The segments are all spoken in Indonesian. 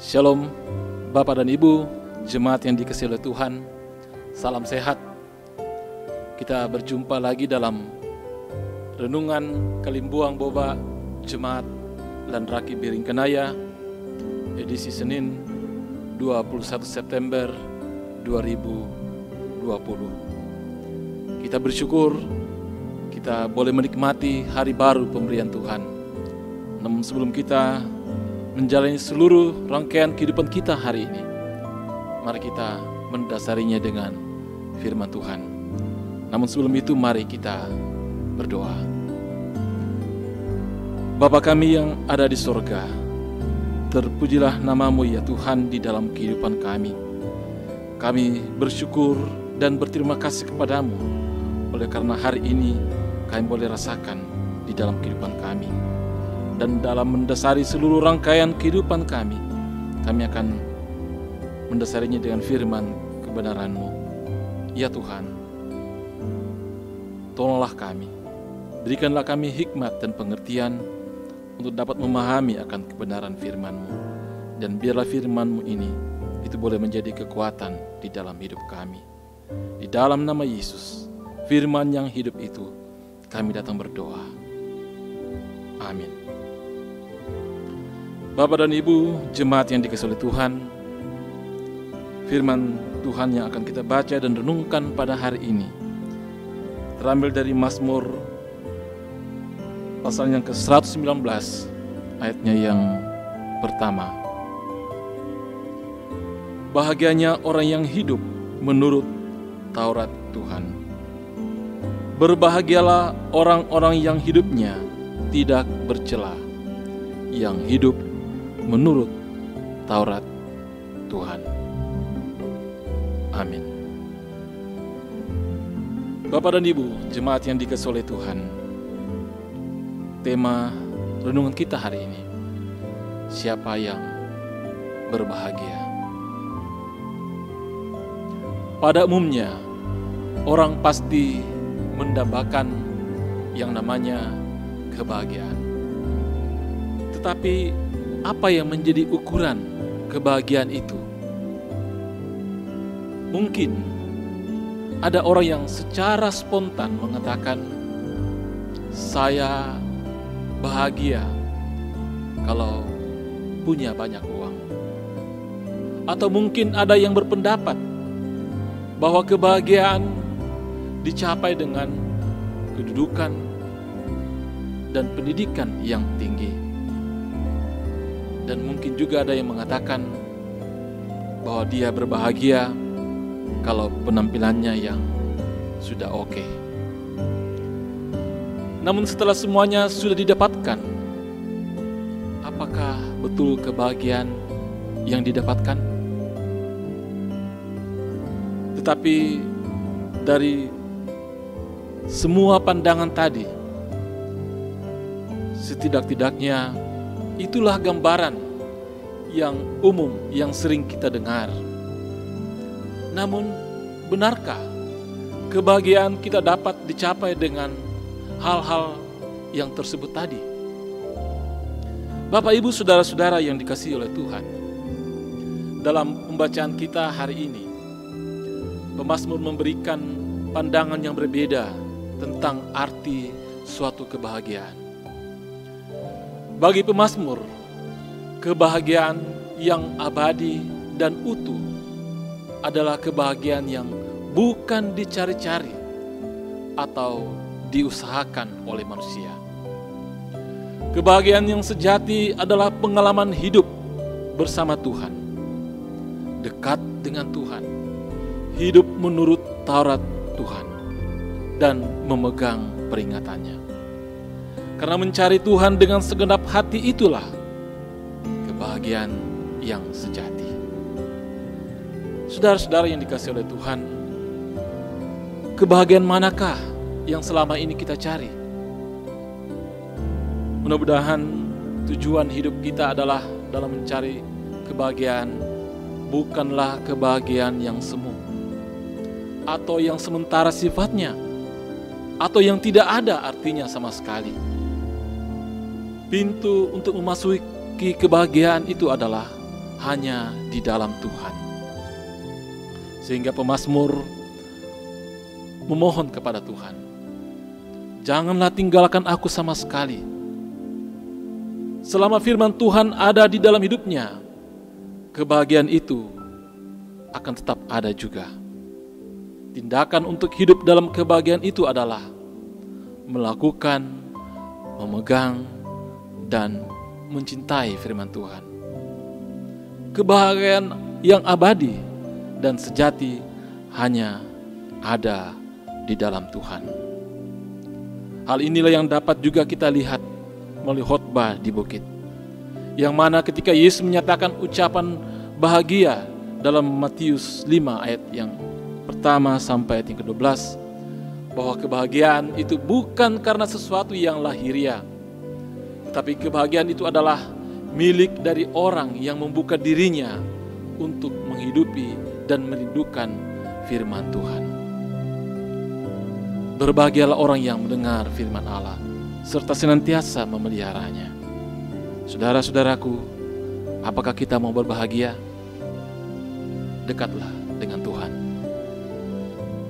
Shalom Bapak dan Ibu, jemaat yang dikasihi oleh Tuhan. Salam sehat. Kita berjumpa lagi dalam renungan Kalimbuang Boba Jemaat Landraki Biring Kenaya, edisi Senin 21 September 2020. Kita bersyukur kita boleh menikmati hari baru pemberian Tuhan. Namun sebelum kita menjalani seluruh rangkaian kehidupan kita hari ini, mari kita mendasarinya dengan firman Tuhan. Namun sebelum itu mari kita berdoa. Bapa kami yang ada di sorga, terpujilah nama-Mu ya Tuhan di dalam kehidupan kami. Kami bersyukur dan berterima kasih kepadamu oleh karena hari ini kami boleh rasakan di dalam kehidupan kami. Dan dalam mendasari seluruh rangkaian kehidupan kami akan mendasarinya dengan firman kebenaran-Mu. Ya Tuhan, tolonglah kami, berikanlah kami hikmat dan pengertian untuk dapat memahami akan kebenaran firman-Mu. Dan biarlah firman-Mu ini itu boleh menjadi kekuatan di dalam hidup kami. Di dalam nama Yesus, firman yang hidup itu, kami datang berdoa. Amin. Bapak dan Ibu, jemaat yang dikasihi oleh Tuhan, firman Tuhan yang akan kita baca dan renungkan pada hari ini terambil dari Mazmur pasal yang ke-119, ayatnya yang pertama. Bahagianya orang yang hidup menurut Taurat Tuhan. Berbahagialah orang-orang yang hidupnya tidak bercela, yang hidup menurut Taurat Tuhan. Amin. Bapak dan Ibu, jemaat yang dikasihi oleh Tuhan, tema renungan kita hari ini, siapa yang berbahagia? Pada umumnya, orang pasti mendambakan yang namanya kebahagiaan. Tetapi apa yang menjadi ukuran kebahagiaan itu? Mungkin ada orang yang secara spontan mengatakan, saya bahagia kalau punya banyak uang. Atau mungkin ada yang berpendapat bahwa kebahagiaan dicapai dengan kedudukan dan pendidikan yang tinggi. Dan mungkin juga ada yang mengatakan bahwa dia berbahagia kalau penampilannya yang sudah oke. Namun setelah semuanya sudah didapatkan, apakah betul kebahagiaan yang didapatkan? Tetapi dari semua pandangan tadi, setidak-tidaknya itulah gambaran yang umum yang sering kita dengar. Namun, benarkah kebahagiaan kita dapat dicapai dengan hal-hal yang tersebut tadi? Bapak, Ibu, saudara-saudara yang dikasihi oleh Tuhan, dalam pembacaan kita hari ini, pemazmur memberikan pandangan yang berbeda tentang arti suatu kebahagiaan. Bagi pemazmur, kebahagiaan yang abadi dan utuh adalah kebahagiaan yang bukan dicari-cari atau diusahakan oleh manusia. Kebahagiaan yang sejati adalah pengalaman hidup bersama Tuhan, dekat dengan Tuhan, hidup menurut Taurat Tuhan, dan memegang peringatannya. Karena mencari Tuhan dengan segenap hati itulah kebahagiaan yang sejati. Saudara-saudara yang dikasihi oleh Tuhan, kebahagiaan manakah yang selama ini kita cari? Mudah-mudahan tujuan hidup kita adalah dalam mencari kebahagiaan, bukanlah kebahagiaan yang semu, atau yang sementara sifatnya, atau yang tidak ada artinya sama sekali. Pintu untuk memasuki kebahagiaan itu adalah hanya di dalam Tuhan. Sehingga pemazmur memohon kepada Tuhan, janganlah tinggalkan aku sama sekali. Selama firman Tuhan ada di dalam hidupnya, kebahagiaan itu akan tetap ada juga. Tindakan untuk hidup dalam kebahagiaan itu adalah melakukan, memegang, dan mencintai firman Tuhan. Kebahagiaan yang abadi dan sejati hanya ada di dalam Tuhan. Hal inilah yang dapat juga kita lihat melalui khotbah di bukit, yang mana ketika Yesus menyatakan ucapan bahagia dalam Matius 5 ayat yang pertama sampai ayat yang ke-12, bahwa kebahagiaan itu bukan karena sesuatu yang lahiriah, tetapi kebahagiaan itu adalah milik dari orang yang membuka dirinya untuk menghidupi dan merindukan firman Tuhan. Berbahagialah orang yang mendengar firman Allah serta senantiasa memeliharanya. Saudara-saudaraku, apakah kita mau berbahagia? Dekatlah dengan Tuhan.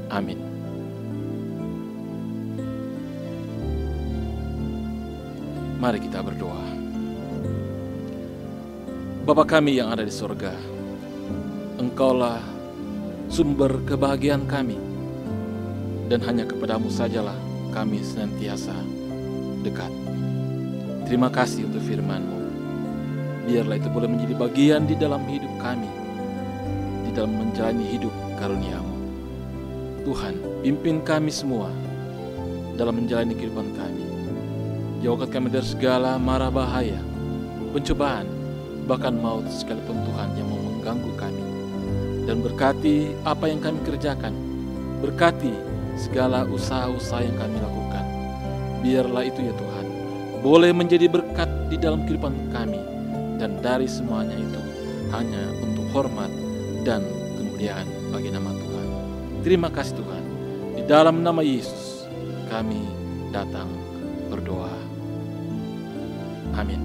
Amin. Mari kita berdoa. Bapa kami yang ada di surga, Engkaulah sumber kebahagiaan kami, dan hanya kepadamu sajalah kami senantiasa dekat. Terima kasih untuk firman-Mu. Biarlah itu boleh menjadi bagian di dalam hidup kami, di dalam menjalani hidup karunia-Mu. Tuhan, pimpin kami semua dalam menjalani kehidupan kami. Jauhkan kami dari segala mara bahaya, pencobaan, bahkan maut sekalipun Tuhan yang mau mengganggu kami. Dan berkati apa yang kami kerjakan, berkati segala usaha-usaha yang kami lakukan. Biarlah itu ya Tuhan, boleh menjadi berkat di dalam kehidupan kami, dan dari semuanya itu hanya untuk hormat dan kemuliaan bagi nama Tuhan. Terima kasih Tuhan, di dalam nama Yesus kami datang berdoa. Amin.